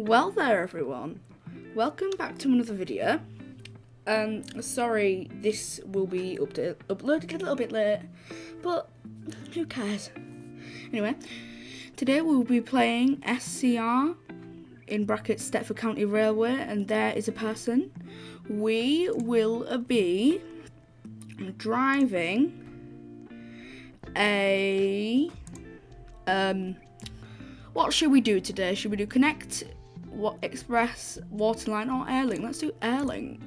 Well there everyone, welcome back to another video. Sorry this will be uploaded a little bit late, but who cares. Anyway, today we'll be playing SCR, in brackets Stepford County Railway, and there is a person. We will be driving a, what should we do today? Should we do Connect, Express, Waterline, or Airlink? Let's do Airlink.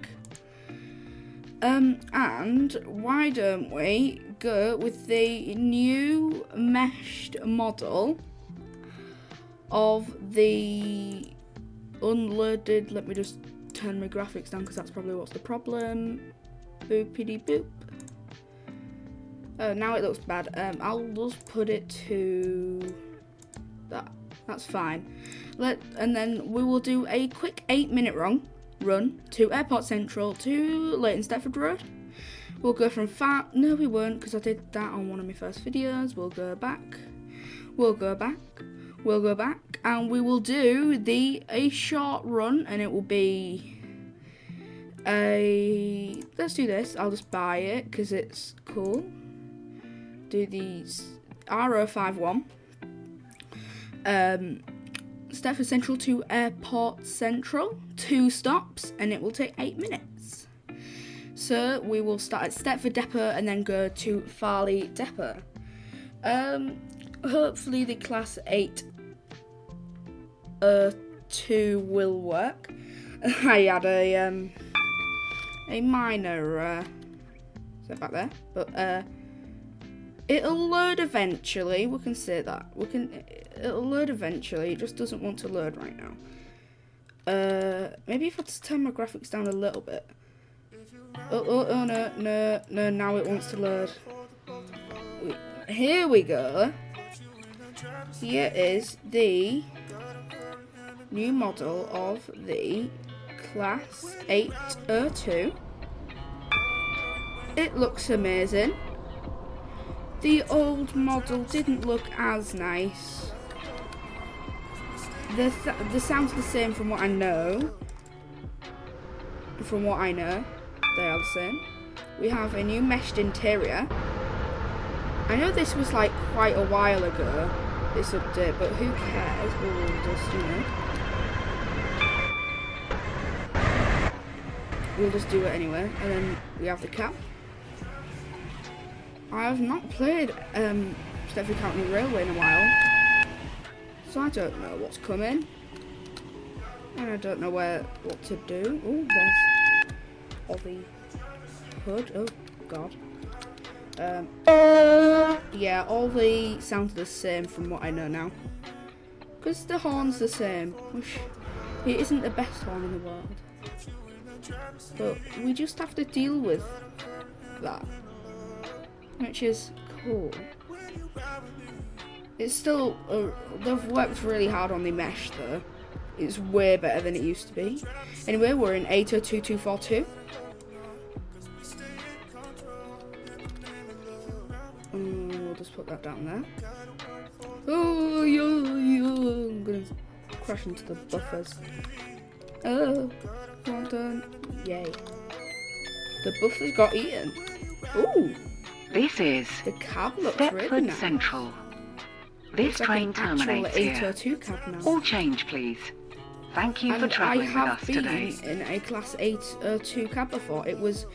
And why don't we go with the new meshed model of the unloaded, let me just turn my graphics down because that's probably what's the problem. Boopity boop. Now it looks bad. I'll just put it to that. That's fine. And then we will do a quick 8-minute run to Airport Central to Central-Stepford Road. We'll go from no we won't, because I did that on one of my first videos. We'll go back, and we will do a short run, and it will be let's do this. I'll just buy it because it's cool. Do these R051 Stepford Central to Airport Central, 2 stops, and it will take 8 minutes. So we will start at Stepford Depot and then go to Farley Depot. Hopefully the class 8 2 will work. I had a minor is that back there? But it'll load eventually. We can say that. It'll load eventually. It just doesn't want to load right now. Maybe if I just turn my graphics down a little bit. Oh no! Now it wants to load. Here we go. Here is the new model of the Class 802. It looks amazing. The old model didn't look as nice. The sound's the same from what I know. They are the same. We have a new meshed interior. I know this was like quite a while ago, this update, but who cares? We'll just do it anyway. And then we have the cab. I have not played Stepford County Railway in a while, so I don't know what's coming, and I don't know what to do. Oh, there's Ollie Hood. Oh God. Yeah, all the sounds are the same from what I know now, because the horn's the same. Which it isn't the best horn in the world, but we just have to deal with that. Which is cool. It's still, they've worked really hard on the mesh though. It's way better than it used to be. Anyway, we're in 802242. We'll just put that down there. Oh, I'm gonna crash into the buffers. Oh, well done. Yay. The buffers got eaten. Ooh. This is the cab looks really Stepford nice. Central. This like train terminates here. 802 cab now. All change, pleplease. Thank you for travelling with us today. I have been in a Class 802 cab before. It was,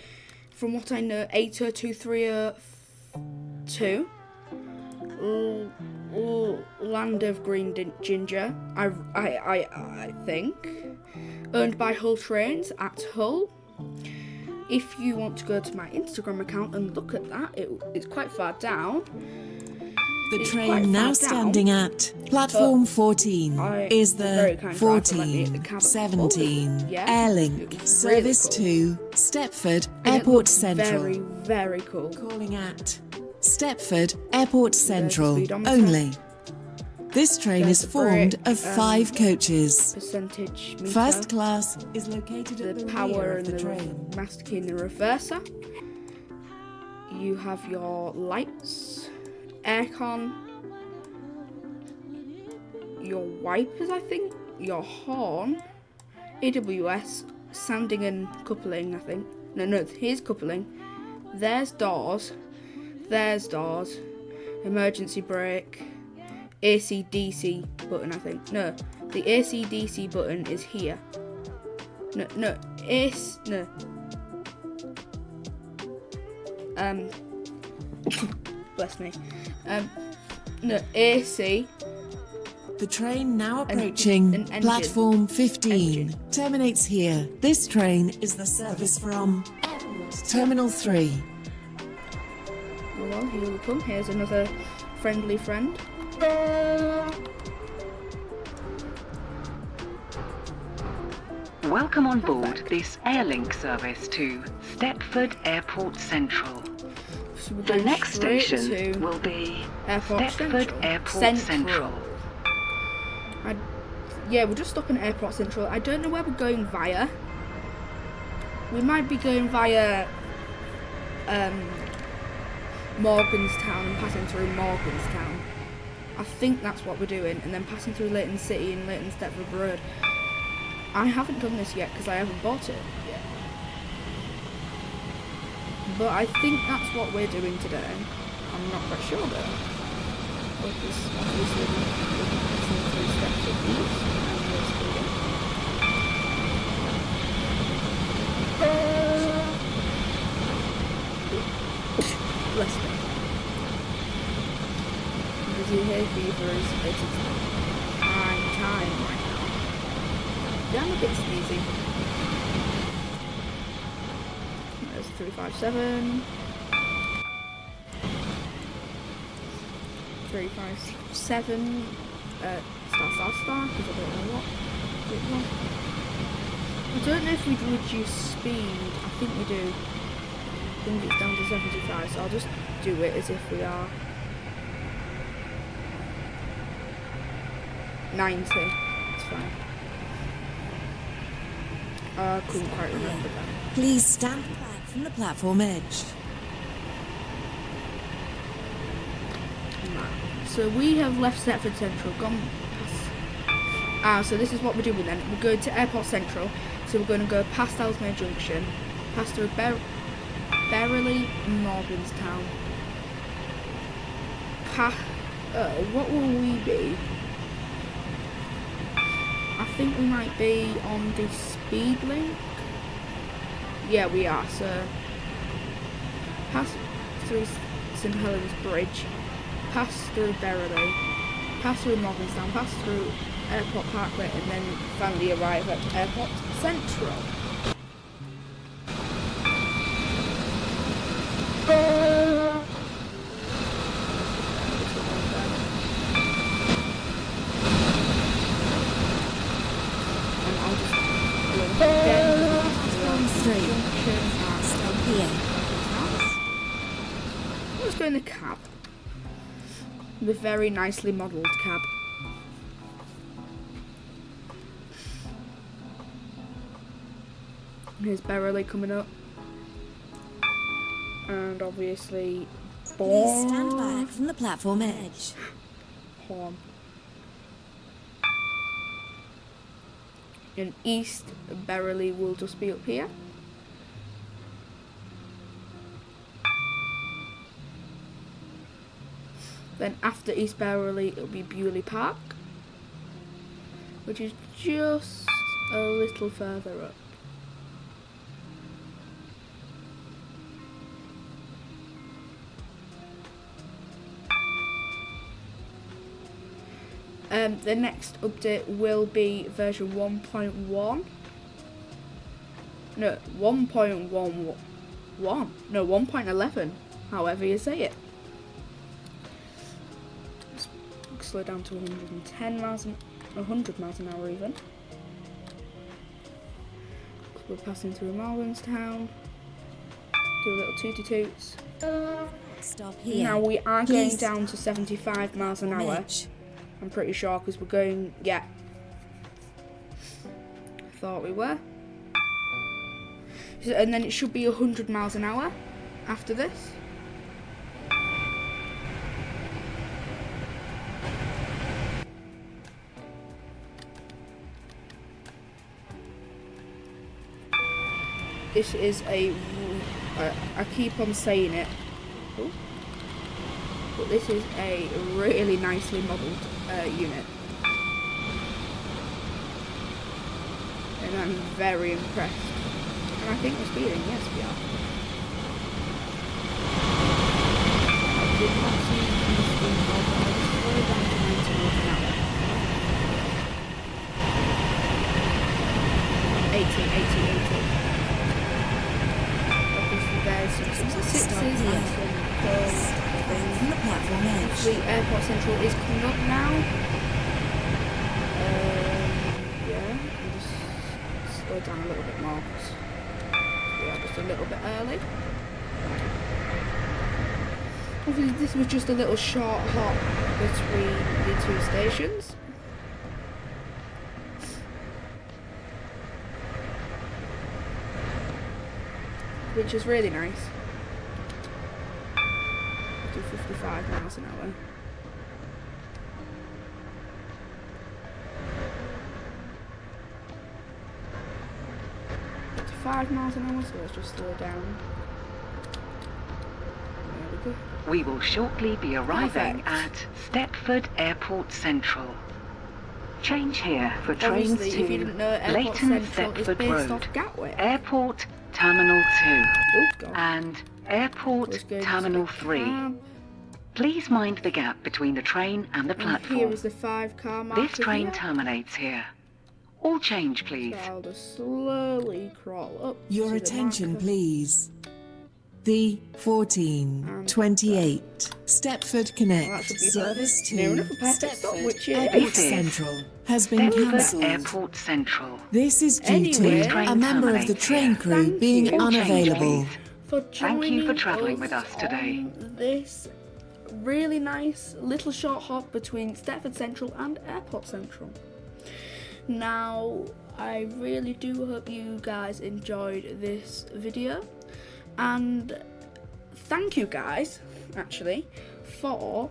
from what I know, 802302. Land of Green Ginger. I think. Owned by Hull Trains at Hull. If you want to go to my Instagram account and look at that, it's quite far down. The train now standing at platform 14 is the 1417 Airlink service to Stepford Airport Central. Very, very cool. Calling at Stepford Airport Central only. This train is formed of 5 coaches. Percentage meter. First class is located at the power rear and of the train. The master key and the reverser. You have your lights, aircon, your wipers, I think. your horn, AWS, sounding and coupling, I think. No, here's coupling. There's doors. There's doors. Emergency brake. AC/DC button, I think. No, the AC/DC button is here. No. Bless me. No, AC. The train now approaching platform 15 terminates here. This train is the service from Terminal 3. Oh well, here we come. Here's another friendly friend. Welcome on board this Airlink service to Stepford Airport Central. So we're The going next straight station to will be Airport Stepford Central. Airport Central. Yeah, we're just stopping at Airport Central. I don't know where we're going via. We might be going via Morganstown and passing through Morganstown. I think that's what we're doing, and then passing through Leighton City and Leighton Stepford Road. I haven't done this yet because I haven't bought it yet. But I think that's what we're doing today. I'm not quite sure though. But this obviously we're passing through Stepford East and we're speeding. Bless me. Because you hear fever is it's prime time right now. Yeah, I'm a bit sneezy. There's 357. 357. Star, because I don't know what it was. I don't know if we'd reduce speed. I think we do. I think it's down to 75, so I'll just do it as if we are 90. It's fine. I couldn't quite remember that. Please stand back from the platform edge. So we have left Stepford Central, gone past... so this is what we're doing then. We're going to Airport Central, so we're going to go past Ellesmere Junction, past through Berrily and Morganstown. What will we be? I think we might be on the speed link. Yeah, we are. So pass through St Helens Bridge, pass through Berrily, pass through Morganstown, pass through Airport Parkway, and then finally arrive at Airport Central. Let's go in the cab. The very nicely modelled cab. Here's Berrily coming up. And obviously... Please stand back from the platform edge. Horn. And East Berrily will just be up here. Then after East Berrily, it'll be Bewley Park, which is just a little further up. The next update will be version 1.1. No, 1.11. No, 1.11. However you say it. Slow down to 100 miles an hour even. We're passing through Morganstown. Do a little tooty toots. Stop here. Now we are going down to 75 miles an hour. I'm pretty sure because we're going, yeah. Thought we were. And then it should be 100 miles an hour after this. this is a, I keep on saying it, but this is a really nicely modelled unit. And I'm very impressed. And I think we're speeding, yes we are. I did not see the speed bump, but I was slowed down to 90 miles an hour. 80. Obviously there's some 66s and some curves. From the platform edge. The Airport Central is coming up now. Yeah, I'll just slow down a little bit more because we are just a little bit early. Obviously this was just a little short hop between the two stations. Which is really nice. Do 55 miles an hour. It's 5 miles an hour, so let's just slow down. There we go. We will shortly be arriving Perfect. at Stepford Airport Central. Change here for trains Obviously, to if you didn't know, Airport Leighton Central is Stepford based Road, off Gatwick. Airport Terminal 2, Oh god. and Airport Was going to Terminal the 3. cab. Please mind the gap between the train and the And here platform. is the 5-car marker. This train here. terminates here. All change, please. So I'll just slowly crawl up. Your to the attention, marker. please. The 1428 Stepford Connect Well, that should be service near to enough a perfect stop, Stepford which is- Airport This is Central has been Stepford cancelled. Airport Central. This is due Anyway, to a member of the train crew Thank being you. All change, unavailable. please. For Thank you for joining travelling with us today. on this really nice little short hop between Stepford Central and Airport Central. Now, I really do hope you guys enjoyed this video, and thank you guys, actually, for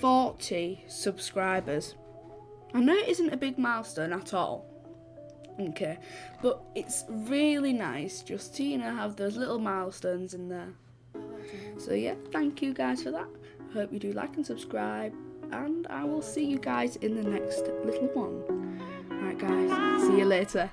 40 subscribers. I know it isn't a big milestone at all. Okay, but it's really nice just to, have those little milestones in there. So yeah, thank you guys for that. Hope you do like and subscribe, and I will see you guys in the next little one. Alright guys, see you later.